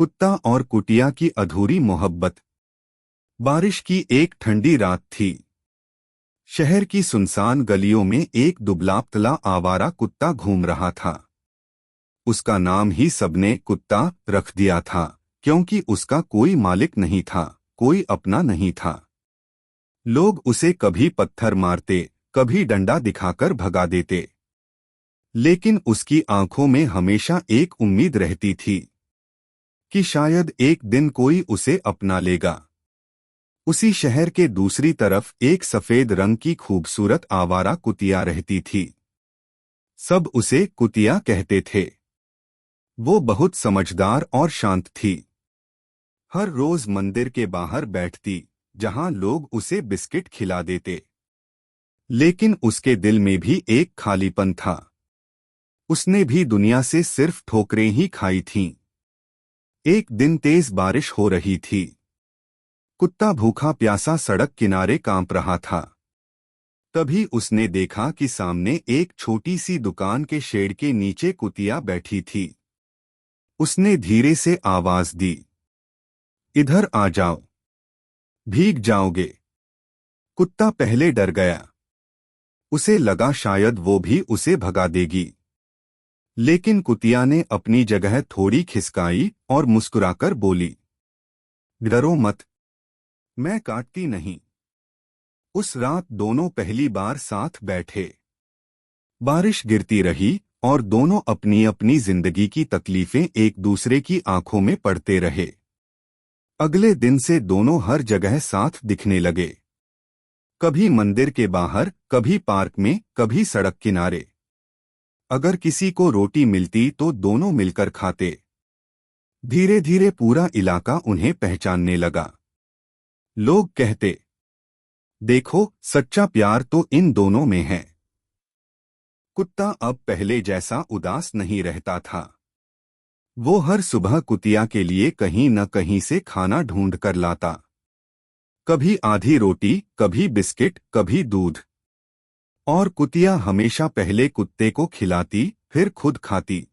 कुत्ता और कुटिया की अधूरी मोहब्बत। बारिश की एक ठंडी रात थी। शहर की सुनसान गलियों में एक दुबला-पतला आवारा कुत्ता घूम रहा था। उसका नाम ही सबने कुत्ता रख दिया था, क्योंकि उसका कोई मालिक नहीं था, कोई अपना नहीं था। लोग उसे कभी पत्थर मारते, कभी डंडा दिखाकर भगा देते, लेकिन उसकी आंखों में हमेशा एक उम्मीद रहती थी कि शायद एक दिन कोई उसे अपना लेगा। उसी शहर के दूसरी तरफ एक सफेद रंग की खूबसूरत आवारा कुतिया रहती थी। सब उसे कुतिया कहते थे। वो बहुत समझदार और शांत थी। हर रोज मंदिर के बाहर बैठती, जहां लोग उसे बिस्किट खिला देते। लेकिन उसके दिल में भी एक खालीपन था। उसने भी दुनिया से सिर्फ ठोकरें ही खाई थीं। एक दिन तेज बारिश हो रही थी। कुत्ता भूखा प्यासा सड़क किनारे कांप रहा था। तभी उसने देखा कि सामने एक छोटी सी दुकान के शेड के नीचे कुतिया बैठी थी। उसने धीरे से आवाज दी, इधर आ जाओ, भीग जाओगे। कुत्ता पहले डर गया। उसे लगा शायद वो भी उसे भगा देगी। लेकिन कुतिया ने अपनी जगह थोड़ी खिसकाई और मुस्कुराकर बोली, डरो मत, मैं काटती नहीं। उस रात दोनों पहली बार साथ बैठे। बारिश गिरती रही और दोनों अपनी अपनी जिंदगी की तकलीफें एक दूसरे की आंखों में पढ़ते रहे। अगले दिन से दोनों हर जगह साथ दिखने लगे। कभी मंदिर के बाहर, कभी पार्क में, कभी सड़क किनारे। अगर किसी को रोटी मिलती तो दोनों मिलकर खाते। धीरे धीरे पूरा इलाका उन्हें पहचानने लगा। लोग कहते, देखो, सच्चा प्यार तो इन दोनों में है। कुत्ता अब पहले जैसा उदास नहीं रहता था। वो हर सुबह कुतिया के लिए कहीं न कहीं से खाना ढूंढ कर लाता। कभी आधी रोटी, कभी बिस्किट, कभी दूध। और कुतिया हमेशा पहले कुत्ते को खिलाती, फिर खुद खाती।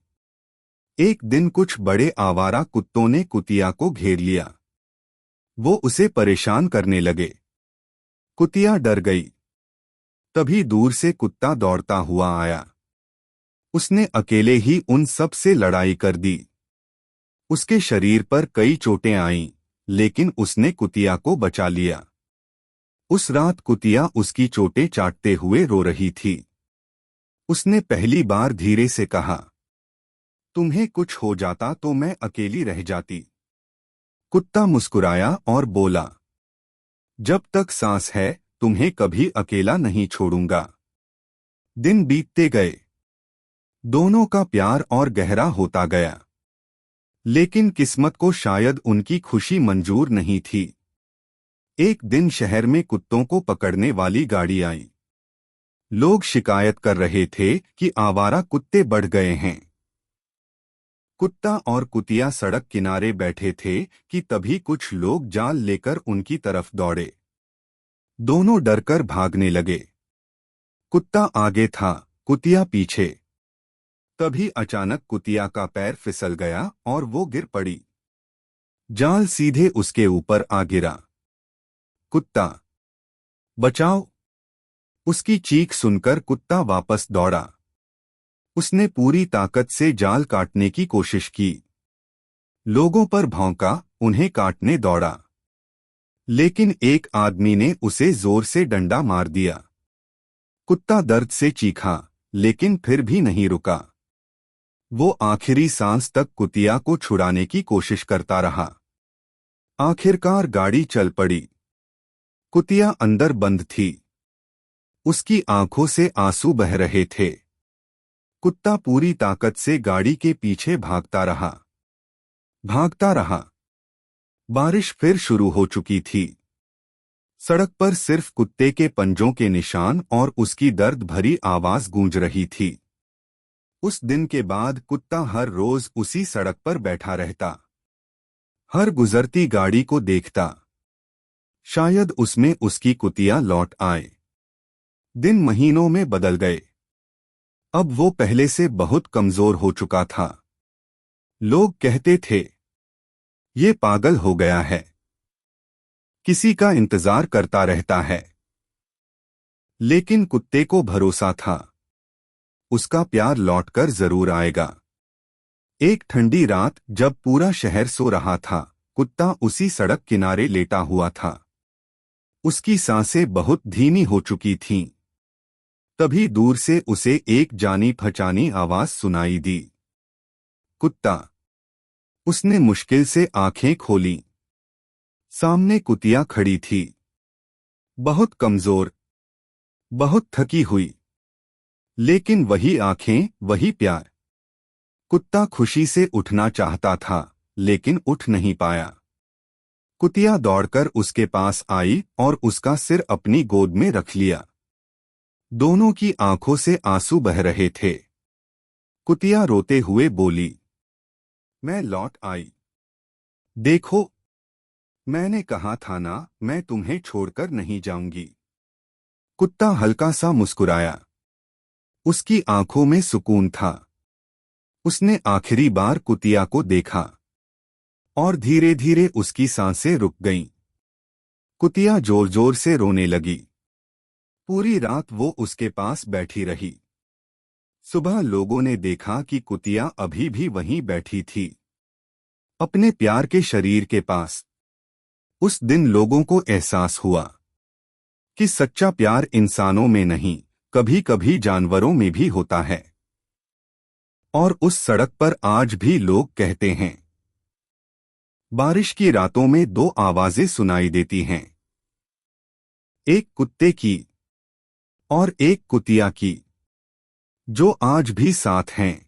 एक दिन कुछ बड़े आवारा कुत्तों ने कुतिया को घेर लिया। वो उसे परेशान करने लगे। कुतिया डर गई। तभी दूर से कुत्ता दौड़ता हुआ आया। उसने अकेले ही उन सब से लड़ाई कर दी। उसके शरीर पर कई चोटें आईं, लेकिन उसने कुतिया को बचा लिया। उस रात कुतिया उसकी चोटें चाटते हुए रो रही थी। उसने पहली बार धीरे से कहा, तुम्हें कुछ हो जाता तो मैं अकेली रह जाती। कुत्ता मुस्कुराया और बोला, जब तक सांस है तुम्हें कभी अकेला नहीं छोड़ूंगा। दिन बीतते गए। दोनों का प्यार और गहरा होता गया। लेकिन किस्मत को शायद उनकी खुशी मंजूर नहीं थी। एक दिन शहर में कुत्तों को पकड़ने वाली गाड़ी आई। लोग शिकायत कर रहे थे कि आवारा कुत्ते बढ़ गए हैं। कुत्ता और कुतिया सड़क किनारे बैठे थे कि तभी कुछ लोग जाल लेकर उनकी तरफ दौड़े। दोनों डरकर भागने लगे। कुत्ता आगे था, कुतिया पीछे। तभी अचानक कुतिया का पैर फिसल गया और वो गिर पड़ी। जाल सीधे उसके ऊपर आ गिरा। कुत्ता, बचाओ! उसकी चीख सुनकर कुत्ता वापस दौड़ा। उसने पूरी ताकत से जाल काटने की कोशिश की। लोगों पर भौंका, उन्हें काटने दौड़ा। लेकिन एक आदमी ने उसे जोर से डंडा मार दिया। कुत्ता दर्द से चीखा, लेकिन फिर भी नहीं रुका। वो आखिरी सांस तक कुतिया को छुड़ाने की कोशिश करता रहा। आखिरकार गाड़ी चल पड़ी। कुतिया अंदर बंद थी। उसकी आंखों से आंसू बह रहे थे। कुत्ता पूरी ताकत से गाड़ी के पीछे भागता रहा। भागता रहा। बारिश फिर शुरू हो चुकी थी। सड़क पर सिर्फ कुत्ते के पंजों के निशान और उसकी दर्द भरी आवाज गूंज रही थी। उस दिन के बाद कुत्ता हर रोज उसी सड़क पर बैठा रहता। हर गुजरती गाड़ी को देखता। शायद उसमें उसकी कुतिया लौट आए। दिन महीनों में बदल गए। अब वो पहले से बहुत कमजोर हो चुका था। लोग कहते थे, ये पागल हो गया है, किसी का इंतजार करता रहता है। लेकिन कुत्ते को भरोसा था, उसका प्यार लौटकर जरूर आएगा। एक ठंडी रात जब पूरा शहर सो रहा था, कुत्ता उसी सड़क किनारे लेटा हुआ था। उसकी सांसें बहुत धीमी हो चुकी थीं। तभी दूर से उसे एक जानी पहचानी आवाज सुनाई दी, कुत्ता। उसने मुश्किल से आंखें खोली। सामने कुतिया खड़ी थी, बहुत कमजोर, बहुत थकी हुई, लेकिन वही आंखें, वही प्यार। कुत्ता खुशी से उठना चाहता था, लेकिन उठ नहीं पाया। कुतिया दौड़कर उसके पास आई और उसका सिर अपनी गोद में रख लिया। दोनों की आंखों से आंसू बह रहे थे। कुतिया रोते हुए बोली, मैं लौट आई। देखो, मैंने कहा था ना, मैं तुम्हें छोड़कर नहीं जाऊंगी। कुत्ता हल्का सा मुस्कुराया। उसकी आंखों में सुकून था। उसने आखिरी बार कुतिया को देखा और धीरे धीरे उसकी सांसें रुक गईं। कुतिया जोर जोर से रोने लगी। पूरी रात वो उसके पास बैठी रही। सुबह लोगों ने देखा कि कुतिया अभी भी वहीं बैठी थी, अपने प्यार के शरीर के पास। उस दिन लोगों को एहसास हुआ कि सच्चा प्यार इंसानों में नहीं, कभी कभी जानवरों में भी होता है। और उस सड़क पर आज भी लोग कहते हैं, बारिश की रातों में दो आवाजें सुनाई देती हैं, एक कुत्ते की और एक कुतिया की, जो आज भी साथ हैं।